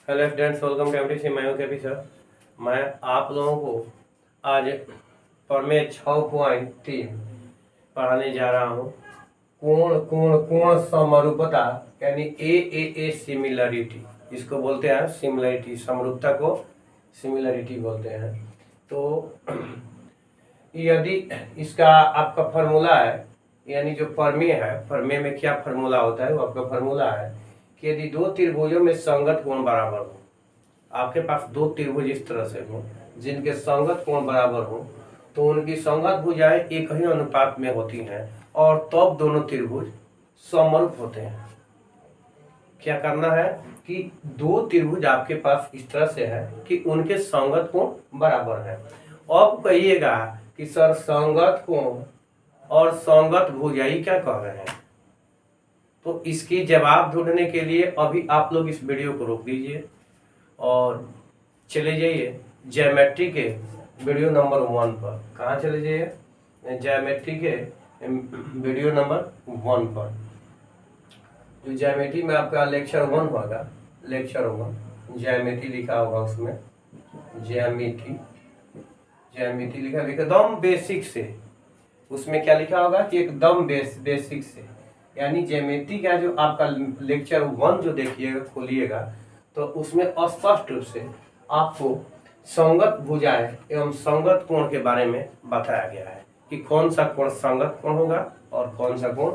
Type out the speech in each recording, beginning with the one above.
Hello friends, welcome to MTC. मैं हूं KP sir. मैं आप लोगों को आज प्रमेय 6.3 पढ़ाने जा रहा हूं। कोण कोण कोण समरूपता यानी ए सिमिलरिटी, इसको बोलते हैं सिमिलरिटी। समरूपता को सिमिलरिटी बोलते हैं। तो यदि इसका आपका फॉर्मूला है, यानी जो प्रमेय है, प्रमेय में क्या फॉर्मूला होता है, वो आपका फॉर्मूला है कि यदि दो त्रिभुजों में संगत कोण बराबर हो, आपके पास दो त्रिभुज इस तरह से हो जिनके संगत कोण बराबर हो, तो उनकी संगत भुजाएं एक ही अनुपात में होती हैं और तब दोनों त्रिभुज समरूप होते हैं। क्या करना है कि दो त्रिभुज आपके पास इस तरह से है कि उनके संगत कोण बराबर है। अब कहिएगा कि सर संगत कोण और संगत भुजाएं क्या कह रहे हैं, तो इसकी जवाब ढूंढने के लिए अभी आप लोग इस वीडियो को रोक दीजिए और चले जाइए ज्योमेट्री के वीडियो नंबर 1 पर। कहाँ चले जाइए? ज्योमेट्री के वीडियो नंबर 1 पर। जो ज्योमेट्री में आपका लेक्चर 1 होगा, लेक्चर 1 ज्योमेट्री लिखा होगा, उसमें ज्योमेट्री लिखा एकदम बेसिक से। उसमें क्या लिखा होगा कि एकदम बेसिक से, यानी ज्योमेट्री का जो आपका लेक्चर 1 जो देखिएगा, खोलिएगा, तो उसमें स्पष्ट रूप से आपको संगत भुजाएं एवं संगत कोण के बारे में बताया गया है कि कौन सा कोण संगत कोण होगा और कौन सा कोण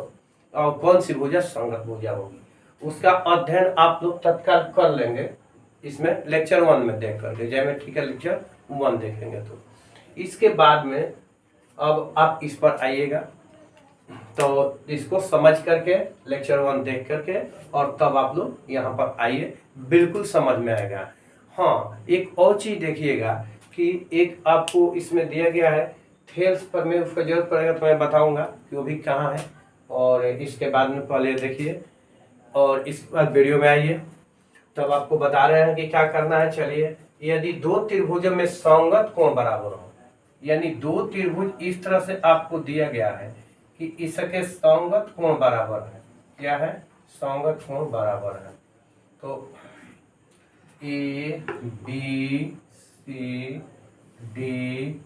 और कौन सी भुजा संगत भुजा होगी। उसका अध्ययन आप लोग तत्काल कर लेंगे इसमें लेक्चर 1 में देख करके। ज्योमेट्री का लेक्चर 1 देखेंगे तो इसके बाद में अब आप इस पर आइएगा, तो इसको समझ करके लेक्चर 1 देख करके और तब आप लोग यहाँ पर आइए, बिल्कुल समझ में आएगा। हाँ, एक और चीज देखिएगा कि एक आपको इसमें दिया गया है थेल्स पर, में उसका जरूरत पड़ेगा तो मैं बताऊंगा कि वो भी कहाँ है। और इसके बाद में पहले देखिए और इसके बाद वीडियो में आइए, तब आपको बता रहे हैं कि क्या करना है। चलिए, यदि दो त्रिभुजों में संगत कोण बराबर हो, यानी दो त्रिभुज इस तरह से आपको दिया गया है कि इसके संगत कोण बराबर है। क्या है? संगत कोण बराबर है। तो A B C D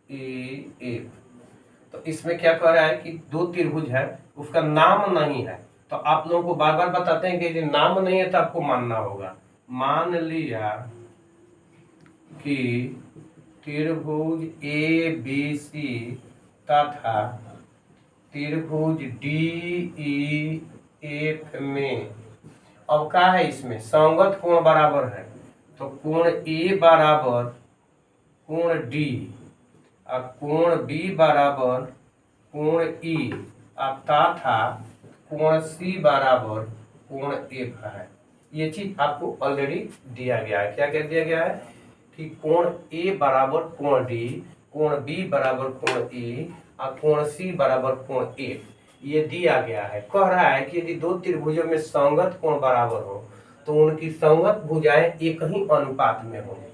E F, तो इसमें क्या कह रहा है कि दो त्रिभुज है, उसका नाम नहीं है। तो आप लोगों को बार बार बताते हैं कि यदि नाम नहीं है तो आपको मानना होगा। मान लिया कि त्रिभुज ए बी सी तथा त्रिभुज डी ई एफ में अब क्या है, इसमें संगत कोण बराबर है। तो कोण ए बराबर कोण डी और कोण बी बराबर कोण ई तथा कोण सी बराबर कोण एफ है। ये चीज आपको ऑलरेडी दिया गया है। क्या कह दिया गया है कि कोण ए बराबर कोण डी, कोण बी बराबर कोण ई और कोण सी बराबर कोण एफ, ये दिया गया है। कह रहा है कि यदि दो त्रिभुजों में संगत कोण बराबर हो तो उनकी संगत भुजाएं एक ही अनुपात में होंगी।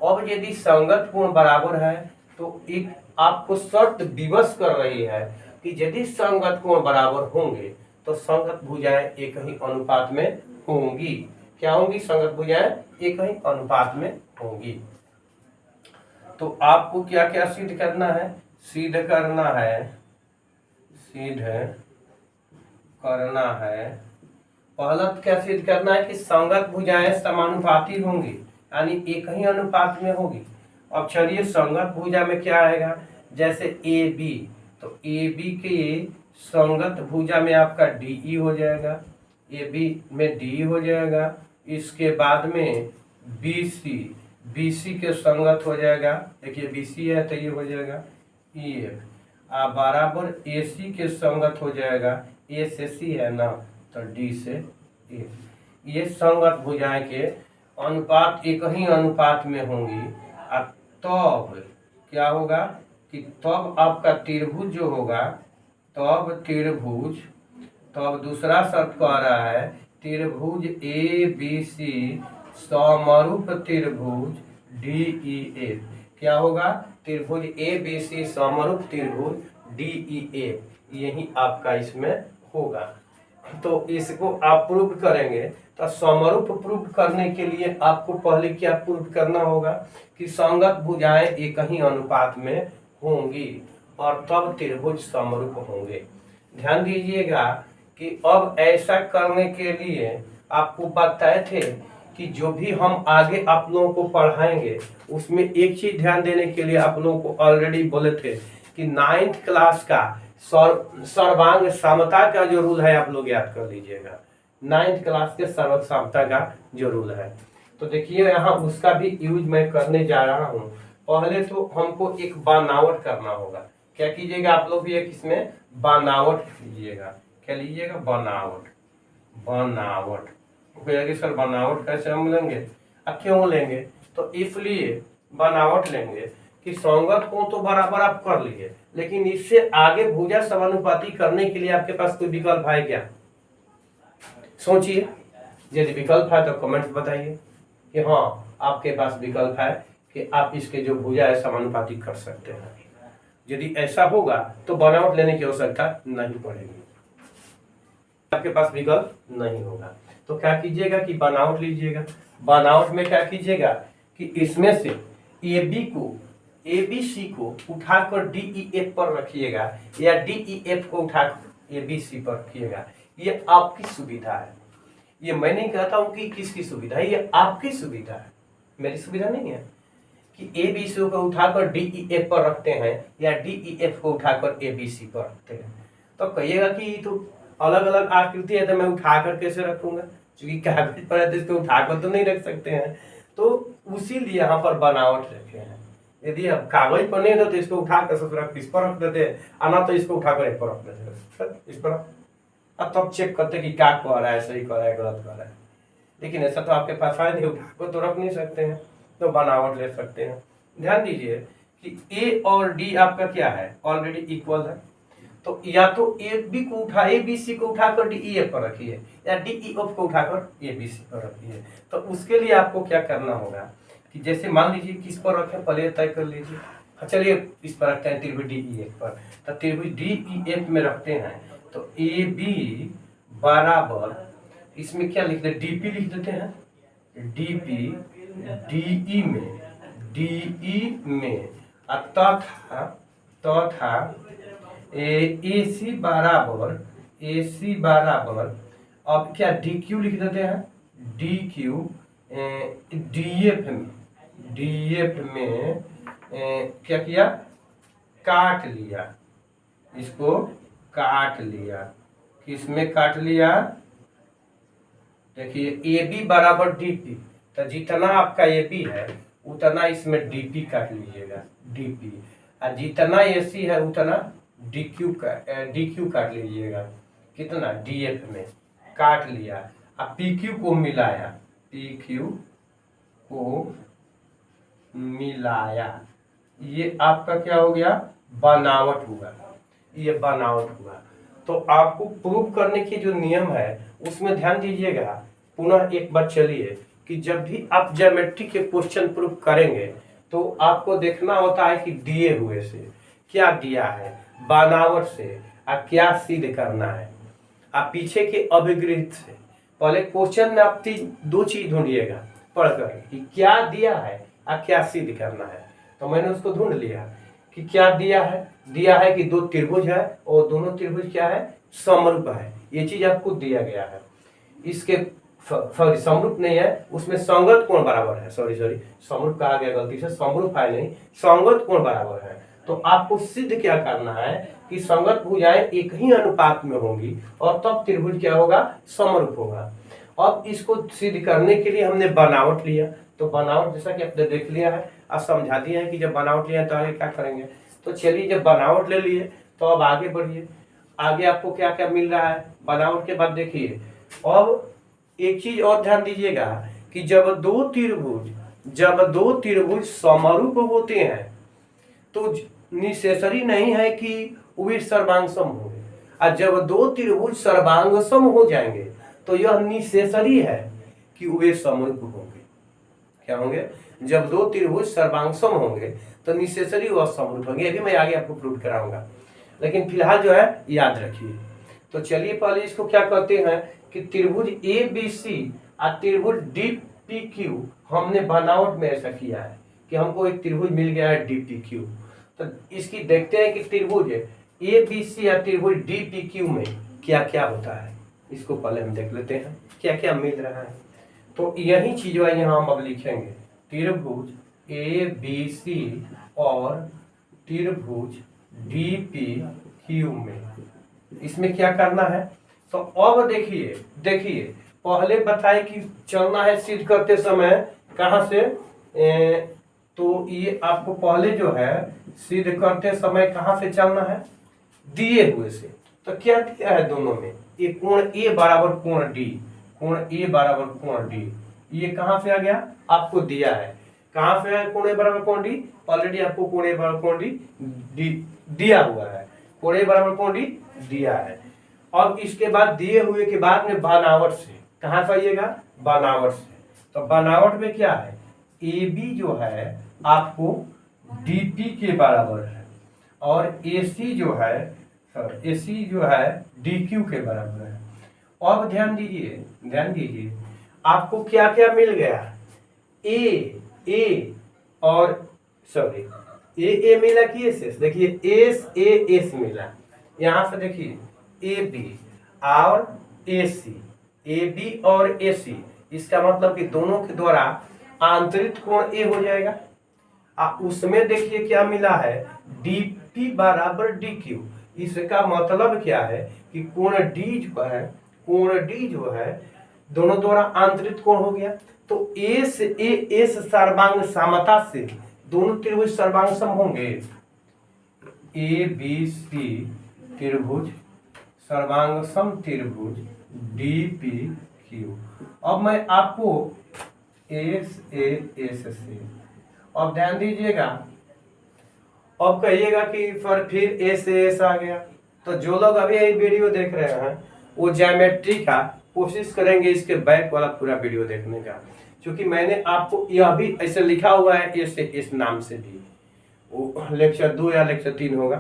अब यदि संगत कोण बराबर है तो एक आपको शर्त विवश कर रही है कि यदि संगत कोण बराबर होंगे तो संगत भुजाएं एक ही अनुपात में होंगी। क्या होंगी? संगत भुजाएं एक ही अनुपात में होंगी। तो आपको क्या क्या सिद्ध करना है? सिद्ध करना है पहला क्या सिद्ध करना है कि संगत भुजाएं समानुपाती होंगी, यानी एक ही अनुपात में होगी। अब चलिए, संगत भुजा में क्या आएगा? जैसे ए बी, तो ए बी के संगत भुजा में आपका डी ई हो जाएगा, ए बी में डी हो जाएगा। इसके बाद में बी सी के संगत हो जाएगा, देखिए बी सी है तो ये हो जाएगा ई एफ, बराबर ए सी के संगत हो जाएगा, ए से सी है ना तो डी से ए। ये संगत भुजाएं के अनुपात एक ही अनुपात में होंगी। तब क्या होगा कि तब आपका त्रिभुज जो होगा, तब दूसरा शर्त कह रहा है त्रिभुज ए बी सी समरूप त्रिभुज डी ई एफ। क्या होगा? त्रिभुज ए बी सी समरूप त्रिभुज डी ई एफ, यही आपका इसमें होगा। तो इसको आप प्रूव करेंगे। तो समरूप प्रूव करने के लिए आपको पहले क्या प्रूव करना होगा कि संगत भुजाएं एक ही अनुपात में होंगी और तब त्रिभुज समरूप होंगे। ध्यान दीजिएगा कि अब ऐसा करने के लिए आपको बताए थे कि जो भी हम आगे आप लोगों को पढ़ाएंगे उसमें एक चीज ध्यान देने के लिए आप लोगों को ऑलरेडी बोले थे कि 9th क्लास का सर्वांग समता का जो रूल है आप लोग याद कर लीजिएगा। 9th क्लास के सर्वांग समता का जो रूल है, तो देखिए यहाँ उसका भी यूज मैं करने जा रहा हूँ। पहले तो हमको एक बनावट करना होगा। क्या कीजिएगा आप लोग भी एक इसमें बनावट लीजिएगा। क्या लीजिएगा? बनावट। बनावट सर बनावट कैसे हम लेंगे? क्यों लेंगे? तो इसलिए बनावट लेंगे कि संगत को तो बराबर आप कर लिए, लेकिन इससे आगे भुजा समानुपाती करने के लिए आपके पास कोई विकल्प है क्या? सोचिए, यदि विकल्प है तो कमेंट बताइए कि हाँ आपके पास विकल्प है कि आप इसके जो भुजा है समानुपाती कर सकते हैं। यदि ऐसा होगा तो बनावट लेने की आवश्यकता नहीं पड़ेगी, आपके पास विकल्प नहीं होगा। तो क्या कीजिएगा कि बनावट लीजिएगा। बनावट में क्या कीजिएगा कि इसमें से ABC को उठाकर DEF पर रखिएगा या DEF को उठाकर ABC पर रखिएगा। ये आपकी सुविधा है। ये मैं नहीं कहता हूं कि किसकी सुविधा है, ये आपकी सुविधा है, मेरी सुविधा नहीं है कि ABC को उठाकर DEF पर रखते हैं या DEF को उठाकर ABC पर रखते हैं। तो कहिएगा कि तो अलग अलग आकृति है तो मैं उठाकर कैसे रखूंगा, क्योंकि कागज पर है तो इसको उठाकर तो नहीं रख सकते हैं। तो उसी लिए यहाँ पर बनावट रखे हैं। यदि अब कागज पर नहीं तो इसको उठाकर इस पर रख देते हैं, आना तो इसको उठाकर एक पर रख देते इस पर, अब तब चेक करते कि क्या कह रहा है, सही कह रहा है गलत कह रहा है। लेकिन ऐसा तो आपके पास है नहीं, उठाकर तो रख नहीं सकते हैं, तो बनावट ले सकते हैं। ध्यान दीजिए कि ए और डी आपका क्या है, ऑलरेडी इक्वल है। तो या तो ABC को उठाकर DEF पर रखिए या DEF को उठाकर ABC पर रखिए। तो उसके लिए आपको क्या करना होगा कि जैसे मान लीजिए किस पर रखें, पहले तय कर लीजिए। चलिए इस पर रखते हैं त्रिभुज DEF पर। तो त्रिभुज DEF में रखते हैं तो AB बराबर, इसमें क्या लिख देते, DP लिख देते हैं, DP DE में तथा AC बराबर अब क्या DQ लिख देते हैं, DQ DF में क्या किया, काट लिया, इसको काट लिया। किसमें काट लिया? देखिए AB बराबर DP, तो जितना आपका AB है उतना इसमें DP काट लीजिएगा, DP, और जितना AC है उतना DQ काट लीजिएगा। कितना? DF में काट लिया, अब PQ को मिलाया, PQ को मिलाया, ये आपका क्या हो गया, बनावट हुआ। ये बनावट हुआ। तो आपको प्रूव करने की जो नियम है उसमें ध्यान दीजिएगा। पुनः एक बार चलिए कि जब भी आप ज्योमेट्री के क्वेश्चन प्रूव करेंगे तो आपको देखना होता है कि दिए हुए से क्या दिया है, बनावट से क्या सिद्ध करना है। आप पीछे के अभिगृहित से पहले क्वेश्चन में आप दो चीज ढूंढिएगा पढ़कर कि क्या दिया है और क्या सिद्ध करना है। तो मैंने उसको ढूंढ लिया कि क्या दिया है कि दो त्रिभुज है और दोनों त्रिभुज क्या है, समरूप है। ये चीज आपको दिया गया है। इसके सॉरी समरूप नहीं है, उसमें संगत कोण बराबर है, सॉरी समरूप कहा गया गलती से, समरूप है नहीं, संगत कोण बराबर है। तो आपको सिद्ध क्या करना है कि संगत भुजाएं एक ही अनुपात में होंगी और तब त्रिभुज क्या होगा, समरूप होगा। अब इसको सिद्ध करने के लिए हमने बनावट लिया। तो बनावट जैसा कि आपने देख लिया है, अब समझा दिया है कि जब बनावट लिया तो आगे क्या करेंगे। तो चलिए जब बनावट ले लिए तो अब आगे बढ़िए। आगे आपको क्या क्या मिल रहा है बनावट के बाद, देखिए अब एक चीज और ध्यान दीजिएगा कि जब दो त्रिभुज समरूप होते हैं तो निसेसरी नहीं है कि वे सर्वांगसम होंगे, और जब दो त्रिभुज सर्वांगसम हो जाएंगे तो यह निसेसरी है कि वे समरूप होंगे। क्या होंगे? जब दो त्रिभुज सर्वांगसम होंगे तो निसेसरी वह समरूप होंगे। अभी मैं आगे आपको प्रूव कराऊंगा, लेकिन फिलहाल जो है याद रखिए। तो चलिए पहले इसको क्या कहते हैं कि त्रिभुज ABC और त्रिभुज DPQ हमने बनावट में ऐसा किया है कि हमको एक त्रिभुज मिल गया है DPQ। तो इसकी देखते हैं कि त्रिभुज ABC या त्रिभुज DPQ में क्या क्या होता है, इसको पहले हम देख लेते हैं क्या क्या मिल रहा है। तो यही चीज यहाँ हम अब लिखेंगे, त्रिभुज ABC और त्रिभुज DPQ में इसमें क्या करना है। तो अब देखिए पहले बताए कि चलना है सिद्ध करते समय कहाँ से, तो ये आपको पहले जो है सिद्ध करते समय कहाँ से चलना है, दिए हुए से। तो क्या दिया है दोनों में, ये कोण A बराबर कोण D, कोण A बराबर कोण D, ये कहाँ से आ गया आपको दिया है, कहाँ से है कोण A बराबर कोण D, ऑलरेडी आपको कोण A बराबर कोण D दिया हुआ है, कोण A बराबर कोण D दिया है। अब इसके बाद दिए हुए के बाद में बनावट से कहाँ से आइएगा, बनावट से। तो बनावट में क्या है, AB जो है आपको DP के बराबर है और AC जो है DQ के बराबर है। अब ध्यान दीजिए आपको क्या क्या मिल गया, A और A मिला कि SS, देखिए S मिला, यहाँ से देखिए AB और AB और AC, इसका मतलब कि दोनों के द्वारा आंतरिक कोण A हो जाएगा। उसमें देखिए क्या मिला है, DP बराबर DQ, इसका मतलब क्या है कि कोण D जो है दोनों द्वारा आंतरिक कोण हो गया। तो S सर्वांग समता से दोनों त्रिभुज सर्वांग सम होंगे, ABC त्रिभुज सर्वांग सम त्रिभुज DPQ। अब मैं आपको SAS से, अब ध्यान दीजिएगा, अब कहिएगा कि फिर SAS आ गया। तो जो लोग अभी यही वीडियो देख रहे हैं वो ज्योमेट्री का कोशिश करेंगे इसके बैक वाला पूरा वीडियो देखने का, क्योंकि मैंने आपको यह भी ऐसे लिखा हुआ है इस नाम से भी, वो लेक्चर 2 या लेक्चर 3 होगा।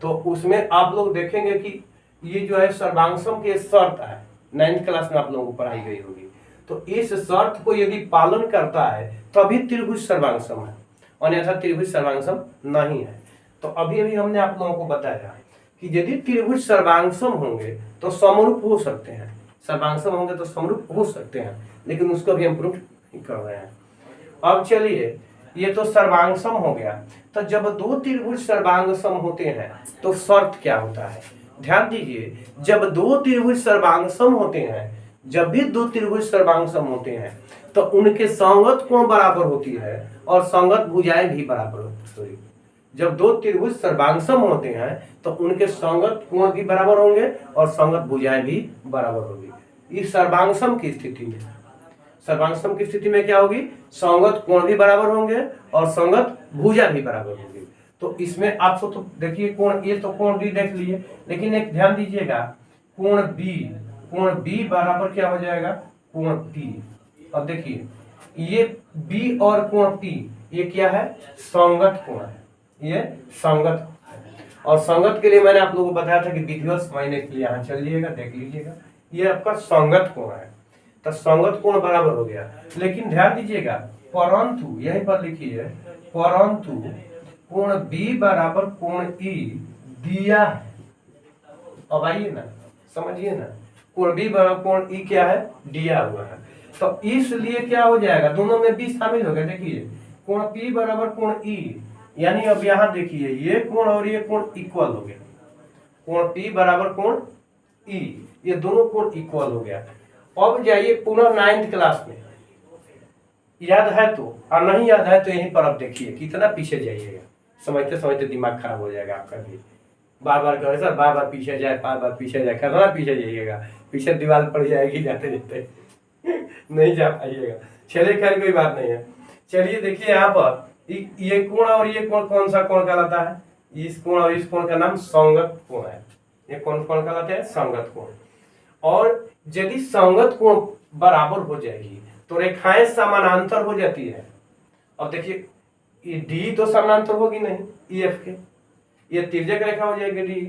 तो उसमें आप लोग देखेंगे कि ये जो है सर्वांगसम की शर्त है, 9th क्लास में आप लोगों को पढ़ाई गई होगी। तो इस शर्त को यदि पालन करता है तभी त्रिभुज सर्वांगसम है, अन्यथा त्रिभुज सर्वांगसम नहीं है। तो अभी हमने आप लोगों को बताया कि यदि त्रिभुज सर्वांगसम होंगे तो समरूप हो सकते हैं, सर्वांगसम होंगे तो समरूप हो सकते हैं, लेकिन उसको भी हम प्रूफ नहीं कर रहे हैं। अब चलिए, ये तो सर्वांगसम हो गया। तो जब दो त्रिभुज सर्वांगसम होते हैं तो शर्त क्या होता है, ध्यान दीजिए, जब दो त्रिभुज सर्वांगसम होते हैं, जब भी दो त्रिभुज सर्वांगसम होते हैं तो उनके संगत कोण बराबर होती है और संगत भुजाएं भी बराबर होती है। जब दो त्रिभुज सर्वांगसम होते हैं तो उनके संगत कोण भी बराबर होंगे और संगत भुजाएं भी बराबर होगी। इस सर्वांगसम की स्थिति में, सर्वांगसम की स्थिति में क्या होगी, संगत कोण भी बराबर होंगे और संगत भुजा भी बराबर होगी। तो इसमें आप तो देखिए कोण ए तो कोण डी देख लिए, लेकिन एक ध्यान दीजिएगा, कोण बी बराबर क्या हो जाएगा, कोण पी। अब देखिए ये बी और कोण पी ये क्या है, संगत कोण है, ये संगत है। और संगत के लिए मैंने आप लोगों को बताया था कि विधिवत समझने के लिए यहाँ चलिएगा, देख लीजिएगा, ये आपका संगत कोण है। तो संगत कोण बराबर हो गया। लेकिन ध्यान दीजिएगा, परंतु यहीं पर लिखिए, परंतु कोण बी बराबर कोण ई दिया है। अब आइए ना, समझिए ना, कोण बी बराबर कोण ई क्या है, दिया हुआ है। तो इसलिए क्या हो जाएगा, दोनों में बी शामिल हो गया। देखिए कोण पी बराबर कोण ई, यानी अब यहाँ देखिए ये कोण और ये कोण इक्वल हो गया, कोण पी बराबर कोण ई, ये दोनों कोण इक्वल हो गया। अब जाइए पुनः 9th क्लास में, याद है तो, और नहीं याद है तो यहीं पर अब देखिए कितना पीछे जाइएगा, समझते समझते दिमाग खराब हो जाएगा आपका भी। बार बार करें सर, बार बार पीछे जाए, बार बार पीछे जाए, करना पीछे जाइएगा, पीछे दीवार पड़ जाएगी जाते जाते नहीं जा पाइएगा। चलिए खैर कोई बात नहीं है। चलिए देखिए यहाँ पर ये कोण और ये कोण कौन सा कोण कहलाता है, इस कोण और इस कोण का नाम संगत कोण है। ये कौन कोण कहलाते हैं, संगत कोण। और यदि संगत कोण बराबर हो जाएगी तो रेखाएं समानांतर हो जाती है। अब देखिए ये डी तो समानांतर होगी नहीं EF के, ये तिर्यक रेखा हो जाएगी डी,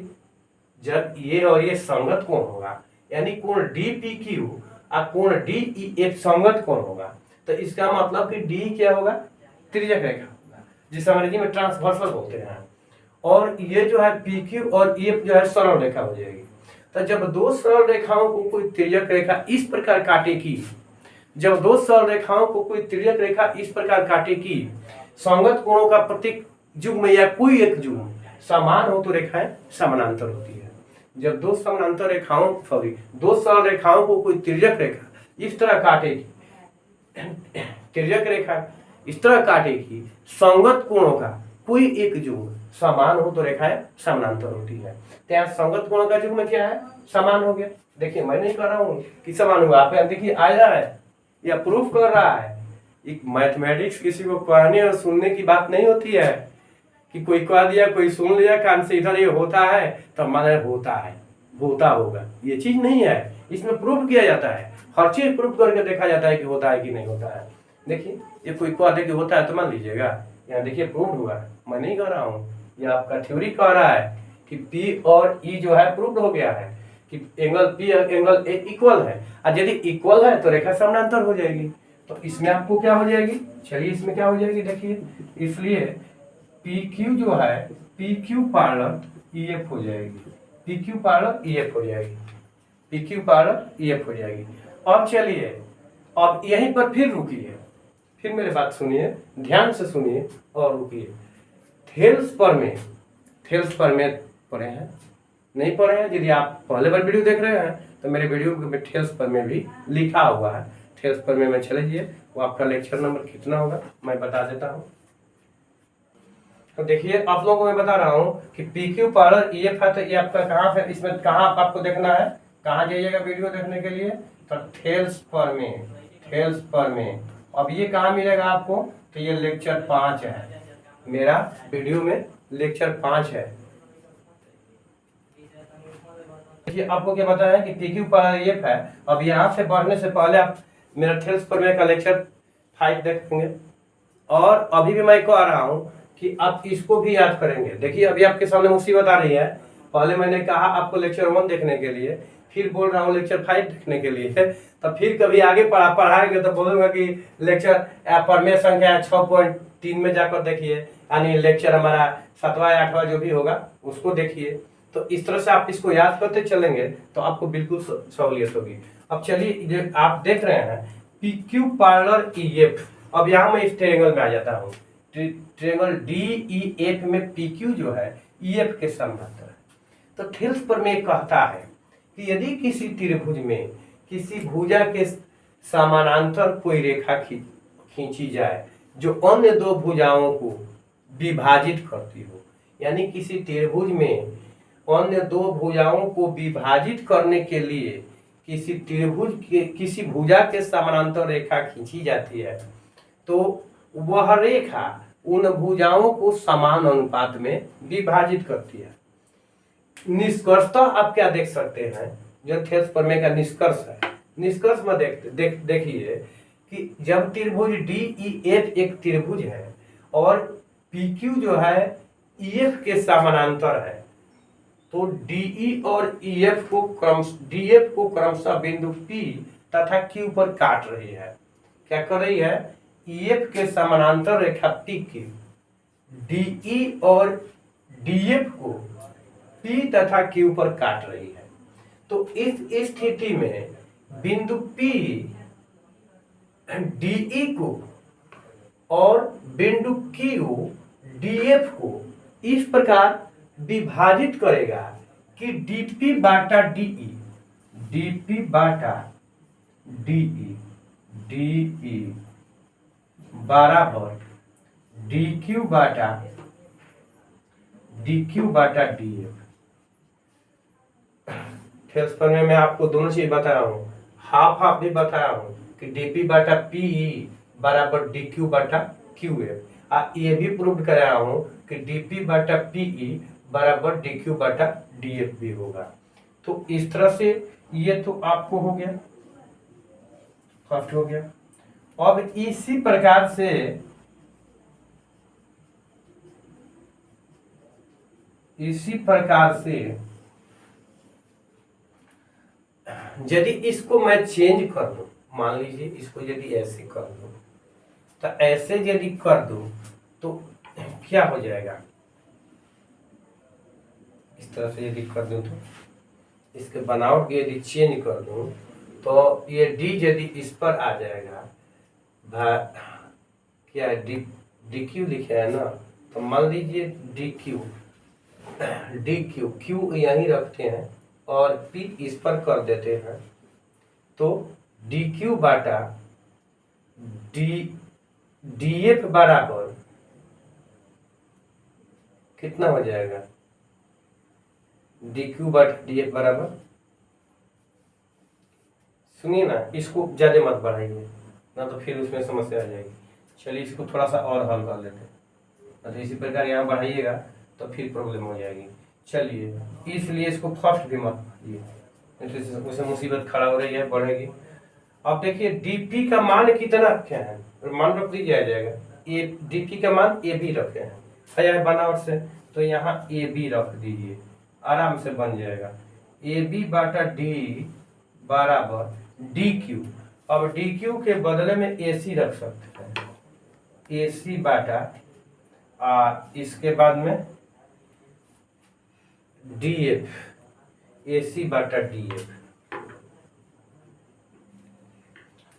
जब ये और ये संगत कोण होगा, यानी कोण DPQ और कोण DEF संगत कोण होगा, तो इसका मतलब कि D क्या होगा, तिर्यक रेखा होगा, जिसे अंग्रेजी में ट्रांसवर्सल बोलते हैं। और ये जो है PQ और EF जो है सरल रेखा हो जाएगी। तो जब दो सरल रेखाओं को कोई तिर्यक रेखा इस प्रकार काटेगी, जब दो सरल रेखाओं को कोई तिर्यक रेखा इस प्रकार काटेगी, संगत कोणों का प्रत्येक युग्म या कोई एक युग्म समान हो तो रेखाएं समानांतर होती है। जब दो समानांतर रेखाओं दो सरल रेखाओं को कोई तिर्यक रेखा इस तरह काटेगी, तिर्यक रेखा इस तरह काटेगी, संगत कोणों का कोई एक युग्म समान हो तो रेखाएं समानांतर होती है। तो यहाँ संगत कोणों का युग्म क्या है, समान हो गया। देखिए मैं नहीं कह रहा हूँ कि समान हुआ, आप देखिए आया है या प्रूफ कर रहा है। एक मैथमेटिक्स किसी को कहने और सुनने की बात नहीं होती है कि कोई कह दिया, कोई सुन लिया कान से, इधर ये होता है तो माने होता है, होता होगा, ये चीज नहीं है। इसमें प्रूफ किया जाता है, हर चीज प्रूफ करके देखा जाता है कि होता है कि नहीं होता है। देखिए ये कोई कह दे कि होता है तो मान लीजिएगा, यहाँ देखिए प्रूफ हुआ, मैं नहीं कह रहा हूँ, ये आपका थ्योरी कह रहा है कि P और E जो है प्रूफ हो गया है कि एंगल P और एंगल A इक्वल है, और यदि इक्वल है तो रेखा समानांतर हो जाएगी। तो इसमें आपको क्या हो जाएगी, चलिए इसमें क्या हो जाएगी देखिए, इसलिए PQ जो है PQ पैरेलल EF हो जाएगी, PQ पैरेलल EF हो जाएगी, PQ पैरेलल EF हो जाएगी। अब चलिए अब यहीं पर फिर रुकिए, फिर मेरे बात सुनिए, ध्यान से सुनिए और रुकिए। थेल्स प्रमेय पढ़े हैं, नहीं पढ़े हैं? यदि आप पहले बार वीडियो देख रहे हैं तो मेरे वीडियो में थेल्स प्रमेय भी लिखा हुआ है। थेल्स प्रमेय में चले जाइए, वो आपका लेक्चर नंबर कितना होगा मैं बता देता हूँ। तो देखिए आप लोगों को मैं बता रहा हूँ कि PQ पैरेलल EF है, तो ये आपका कहाँ है, इसमें कहाँ आपको देखना है, कहाँ जाइएगा वीडियो देखने के लिए, तो थेल्स प्रमेय। अब ये कहाँ मिलेगा आपको, तो ये लेक्चर 5 है, मेरा वीडियो में लेक्चर 5 है। देखिए आपको क्या बताया कि PQ पैरेलल EF है। अब यहाँ से बढ़ने से पहले आप मेरा थेल्स प्रमेय का लेक्चर 5 देखेंगे, और अभी भी मैं कह रहा हूँ कि आप इसको भी याद करेंगे। देखिए अभी आपके सामने मुसीबत आ रही है, पहले मैंने कहा आपको लेक्चर 1 देखने के लिए, फिर बोल रहा हूँ लेक्चर 5 देखने के लिए, तो फिर कभी आगे पढ़ाएंगे तो बोलूंगा कि लेक्चर प्रमेय संख्या 6.3 में जाकर देखिए, यानी लेक्चर हमारा 7वां या 8वां जो भी होगा उसको देखिए। तो इस तरह से आप इसको याद करते चलेंगे तो आपको बिल्कुल सहूलियत होगी। अब चलिए जो आप देख रहे हैं PQ पैरेलल EF, अब यहाँ मैं इस ट्रायंगल में आ जाता हूँ। ट्रायंगल DEF में PQ जो है EF के समानांतर है। तो थेल्स प्रमेय कहता है कि यदि किसी त्रिभुज में किसी भुजा के समानांतर कोई रेखा खींची जाए जो अन्य दो भुजाओं को विभाजित करती हो, यानी किसी त्रिभुज में अन्य दो भुजाओं को विभाजित करने के लिए किसी त्रिभुज के किसी भुजा के समानांतर रेखा खींची जाती है, तो वह रेखा उन भुजाओं को समान अनुपात में विभाजित करती है। निष्कर्षतः आप क्या देख सकते हैं, जो थेल्स प्रमेय का निष्कर्ष है, निष्कर्ष में देखिए कि जब त्रिभुज DEF एक त्रिभुज है और PQ जो है EF के समानांतर है, तो DE और DF को क्रमशः बिंदु P तथा Q पर काट रही है। क्या कर रही है, EF के समानांतर रेखा PQ DE और DF को P तथा Q पर काट रही है। तो इस स्थिति में बिंदु P DE को और बिंदु Q DF को इस प्रकार विभाजित करेगा कि DP बाटा DE बराबर DQ बाटा DF। थेल्स प्रमेय में आपको दोनों चीज बता रहा हूँ, हाफ भी बता रहा हूँ कि DP बाटा PE बराबर DQ बाटा QF। ये भी प्रूव कर रहा हूँ कि DP बाटा PE बराबर DQ बाटा DF भी होगा। तो इस तरह से ये तो आपको हो गया, फर्स्ट हो गया। अब इसी प्रकार से यदि इसको मैं चेंज कर दूं, मान लीजिए इसको यदि ऐसे कर दूं, तो ऐसे यदि कर दूं तो क्या हो जाएगा, इस तरह से यदि कर दूं तो इसके बनावट यदि चेंज कर दूं तो ये डी यदि इस पर आ जाएगा, क्या डी क्यू लिखे है ना, तो मान लीजिए डी क्यू यहीं रखते हैं और पी इस पर कर देते हैं, तो डी क्यू बाटा डी एफ बराबर कितना हो जाएगा, डी क्यू बाटा डी एफ बराबर, सुनिए ना, इसको ज्यादा मत बढ़ाइए ना तो फिर उसमें समस्या आ जाएगी। चलिए इसको थोड़ा सा और हल कर लेते हैं, तो इसी प्रकार यहाँ बढ़ाइएगा तो फिर प्रॉब्लम हो जाएगी। चलिए इसलिए इसको फर्स्ट भी मत बढ़ाइए, उसे मुसीबत खड़ा हो रही है, बढ़ेगी। अब देखिए डीपी का मान कितना रखे हैं, मान रख दीजिए, आ जाएगा ए, डीपी का मान ए बी रखे हैं, है बनावट से, तो यहाँ ए बी रख दीजिए, आराम से बन जाएगा। ए बी बाटा डी बराबर डी क्यू, अब डी क्यू के बदले में ए सी रख सकते हैं, ए सी बाटा इसके बाद में डी एफ, ए सी बाटा डी एफ,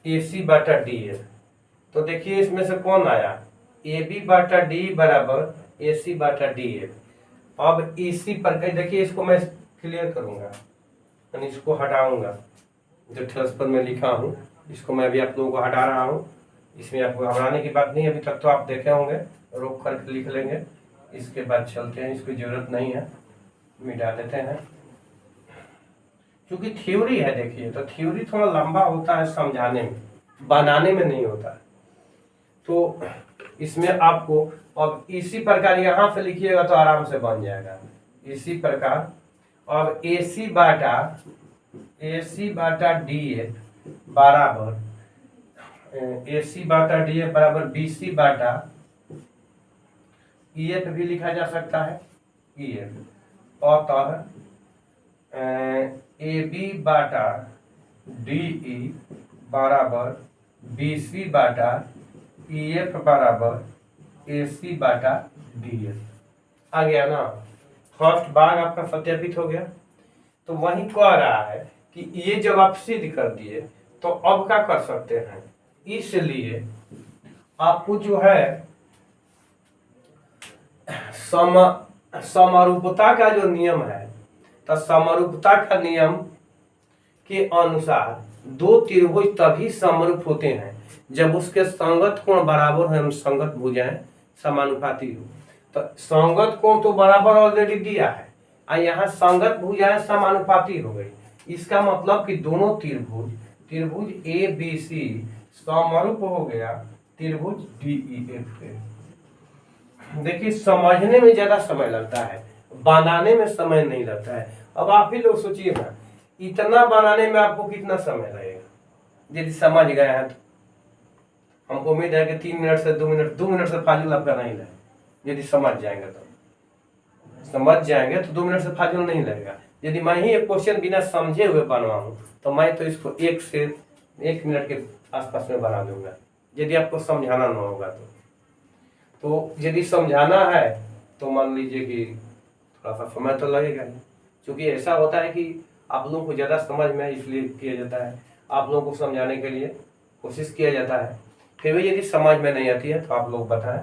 ए सी बाटा डी एफ। तो देखिए इसमें से कौन आया, ए बी बाटा डी बराबर ए सी बाटा डी एफ। अब इसी पर देखिए इसको मैं क्लियर करूंगा, यानी इसको हटाऊंगा, जो ट्रांसफर में लिखा हूँ इसको मैं अभी आप लोगों को हटा रहा हूँ। इसमें आपको घबराने की बात नहीं, अभी तक तो आप देखे होंगे, रोक कर लिख लेंगे। इसके बाद चलते हैं, इसकी जरूरत नहीं है, मिटा देते हैं, क्योंकि थ्योरी है। देखिए तो थ्योरी थोड़ा लंबा होता है समझाने में, बनाने में नहीं होता। तो इसमें आपको अब इसी प्रकार यहाँ से लिखिएगा तो आराम से बन जाएगा, इसी प्रकार। अब ए सी बाटा डी एफ बराबर, ए सी बाटा डी एफ बराबर बी सी बाटा ई एफ भी लिखा जा सकता है, ई एफ। और A B Bata D E बराबर बी सी बाटा ई एफ बराबर ए सी बाटा डी एफ। आ गया ना, फर्स्ट भाग आपका सत्यापित हो गया। तो वही कह रहा है कि ये जब आप सिद्ध कर दिए तो अब क्या कर सकते हैं, इसलिए आपको जो है समरूपता का जो नियम है, तो समरूपता का नियम के अनुसार दो त्रिभुज तभी समरूप होते हैं जब उसके संगत कोण बराबर है, संगत भुजाएं समानुपाती हो। तो संगत कोण तो बराबर ऑलरेडी दिया है, और यहाँ संगत भुजाएं समानुपाती हो गई। इसका मतलब कि दोनों त्रिभुज ए बी सी समरूप हो गया त्रिभुज डी ई एफ के। देखिए समझने में ज्यादा समय लगता है, बनाने में समय नहीं लगता है। अब आप ही लोग सोचिए ना, इतना बनाने में आपको कितना समय लगेगा यदि समझ गए हैं तो। हमको उम्मीद है कि 3 मिनट से 2 मिनट से फाजिल आपका नहीं लगे। यदि समझ जाएंगे तो 2 मिनट से फाजिल नहीं लगेगा। यदि मैं ही एक क्वेश्चन बिना समझे हुए बनवाऊं तो मैं तो इसको 1 से 1 मिनट के आसपास में बना दूंगा, यदि आपको समझाना ना होगा तो यदि समझाना है तो मान लीजिए कि थोड़ा सा समय तो लगेगा ही, क्योंकि ऐसा होता है कि आप लोगों को ज़्यादा समझ में इसलिए किया जाता है, आप लोगों को समझाने के लिए कोशिश किया जाता है। फिर भी यदि समझ में नहीं आती है तो आप लोग बताएं,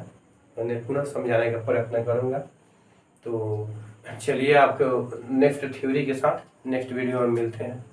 मैंने पुनः समझाने का प्रयत्न करूँगा। तो चलिए आपको नेक्स्ट थ्योरी के साथ नेक्स्ट वीडियो में मिलते हैं।